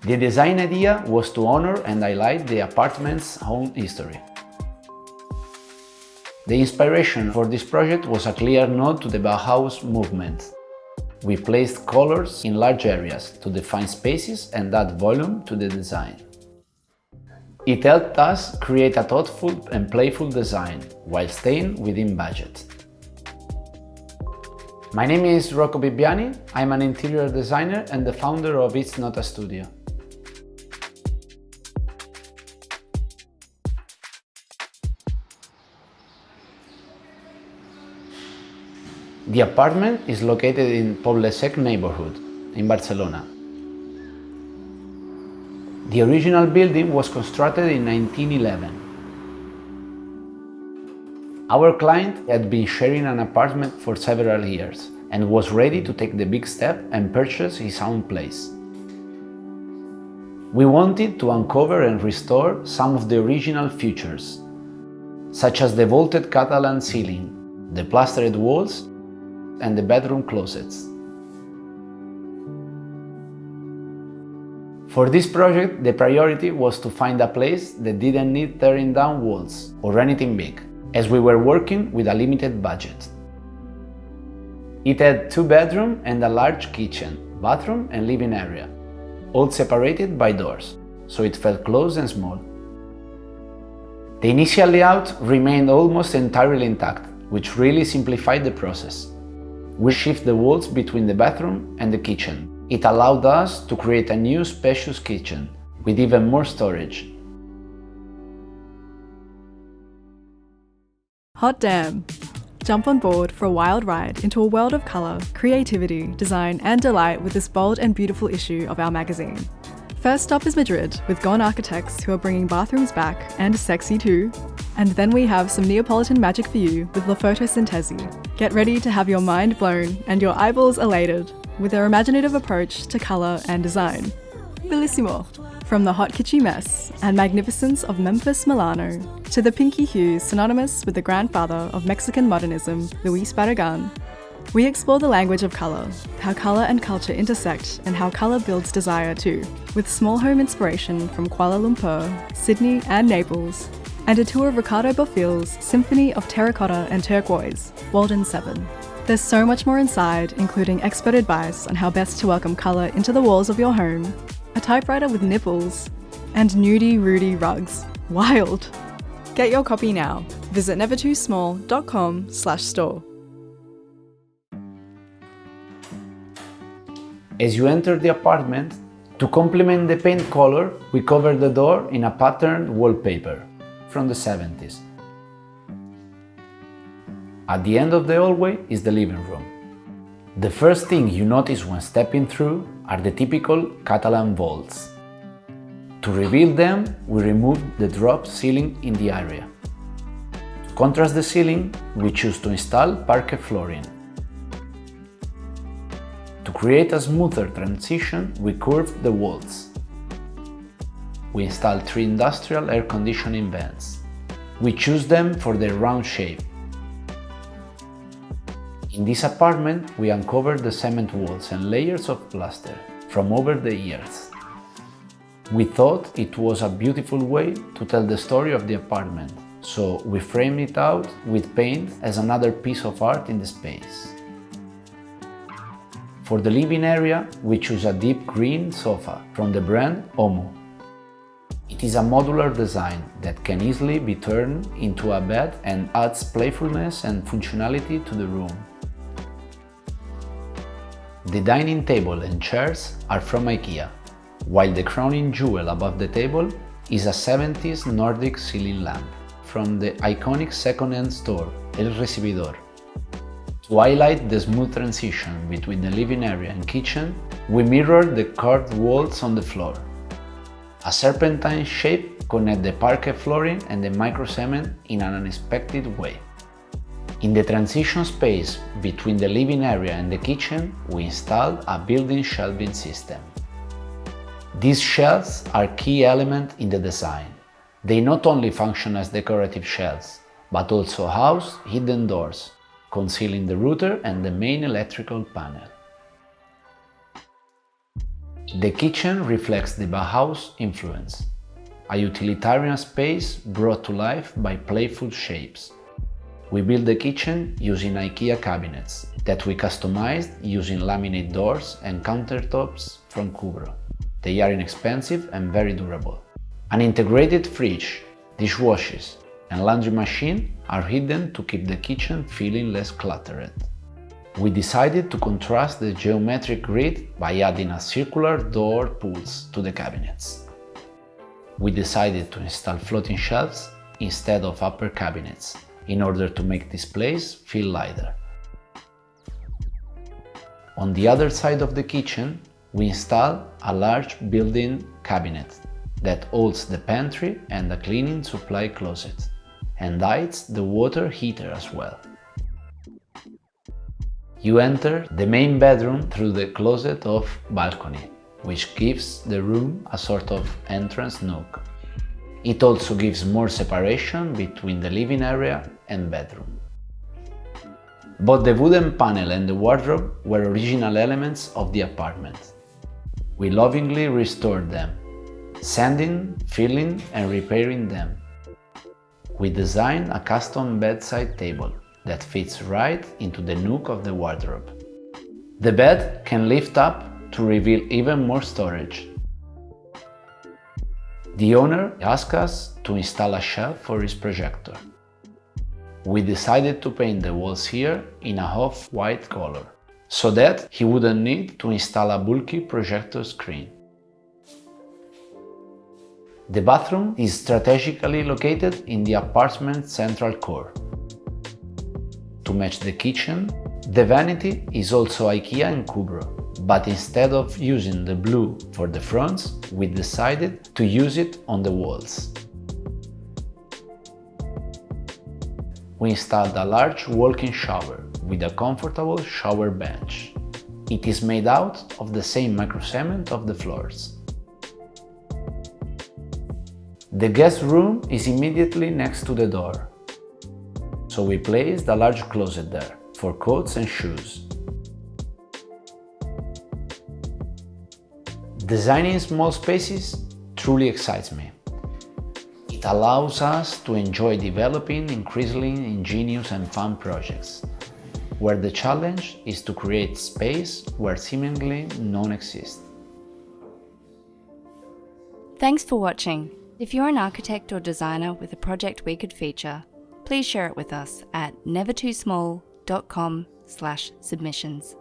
The design idea was to honor and highlight the apartment's own history. The inspiration for this project was a clear nod to the Bauhaus movement. We placed colors in large areas to define spaces and add volume to the design. It helped us create a thoughtful and playful design while staying within budget. My name is Rocco Bibbiani. I'm an interior designer and the founder of It's Not a Studio. The apartment is located in Poble Sec neighborhood in Barcelona. The original building was constructed in 1911. Our client had been sharing an apartment for several years and was ready to take the big step and purchase his own place. We wanted to uncover and restore some of the original features, such as the vaulted Catalan ceiling, the plastered walls, and the bedroom closets. For this project, the priority was to find a place that didn't need tearing down walls or anything big, as we were working with a limited budget. It had 2 bedrooms and a large kitchen, bathroom and living area, all separated by doors, so it felt close and small. The initial layout remained almost entirely intact, which really simplified the process. We shift the walls between the bathroom and the kitchen. It allowed us to create a new spacious kitchen with even more storage. Hot damn! Jump on board for a wild ride into a world of colour, creativity, design and delight with this bold and beautiful issue of our magazine. First stop is Madrid, with Gone Architects who are bringing bathrooms back, and sexy too. And then we have some Neapolitan magic for you with La Fotosintesi. Get ready to have your mind blown and your eyeballs elated with their imaginative approach to colour and design. Bellissimo! From the hot kitschy mess and magnificence of Memphis, Milano, to the pinky hues synonymous with the grandfather of Mexican modernism, Luis Barragan, we explore the language of colour, how colour and culture intersect and how colour builds desire too, with small home inspiration from Kuala Lumpur, Sydney and Naples, and a tour of Ricardo Bofill's Symphony of Terracotta and Turquoise, Walden 7. There's so much more inside, including expert advice on how best to welcome colour into the walls of your home, a typewriter with nipples, and nudie Rudy rugs. Wild! Get your copy now. Visit nevertoosmall.com/store. As you enter the apartment, to complement the paint color, we covered the door in a patterned wallpaper from the 70s. At the end of the hallway is the living room. The first thing you notice when stepping through are the typical Catalan vaults. To reveal them, we removed the drop ceiling in the area. To contrast the ceiling, we choose to install parquet flooring. To create a smoother transition, we curved the walls. We installed 3 industrial air conditioning vents. We choose them for their round shape. In this apartment, we uncovered the cement walls and layers of plaster from over the years. We thought it was a beautiful way to tell the story of the apartment, so we framed it out with paint as another piece of art in the space. For the living area, we choose a deep green sofa from the brand Omo. It is a modular design that can easily be turned into a bed and adds playfulness and functionality to the room. The dining table and chairs are from IKEA, while the crowning jewel above the table is a 70s Nordic ceiling lamp from the iconic second-hand store El Recibidor. To highlight the smooth transition between the living area and kitchen, we mirrored the curved walls on the floor. A serpentine shape connects the parquet flooring and the micro-cement in an unexpected way. In the transition space between the living area and the kitchen, we installed a built-in shelving system. These shelves are key element in the design. They not only function as decorative shelves, but also house hidden doors, concealing the router and the main electrical panel. The kitchen reflects the Bauhaus influence, a utilitarian space brought to life by playful shapes. We built the kitchen using IKEA cabinets that we customized using laminate doors and countertops from Cubro. They are inexpensive and very durable. An integrated fridge, dishwashers, and laundry machine are hidden to keep the kitchen feeling less cluttered. We decided to contrast the geometric grid by adding a circular door pulls to the cabinets. We decided to install floating shelves instead of upper cabinets in order to make displays feel lighter. On the other side of the kitchen, we installed a large built-in cabinet that holds the pantry and the cleaning supply closet, and hides the water heater as well. You enter the main bedroom through the closet of balcony, which gives the room a sort of entrance nook. It also gives more separation between the living area and bedroom. Both the wooden panel and the wardrobe were original elements of the apartment. We lovingly restored them, sanding, filling, and repairing them. We designed a custom bedside table that fits right into the nook of the wardrobe. The bed can lift up to reveal even more storage. The owner asked us to install a shelf for his projector. We decided to paint the walls here in a off-white color, so that he wouldn't need to install a bulky projector screen. The bathroom is strategically located in the apartment's central core. To match the kitchen, the vanity is also IKEA and Cubro, but instead of using the blue for the fronts, we decided to use it on the walls. We installed a large walk-in shower with a comfortable shower bench. It is made out of the same microcement of the floors. The guest room is immediately next to the door, so we placed a large closet there for coats and shoes. Designing small spaces truly excites me. It allows us to enjoy developing increasingly ingenious and fun projects, where the challenge is to create space where seemingly none exists. Thanks for watching. If you're an architect or designer with a project we could feature, please share it with us at nevertoosmall.com/submissions.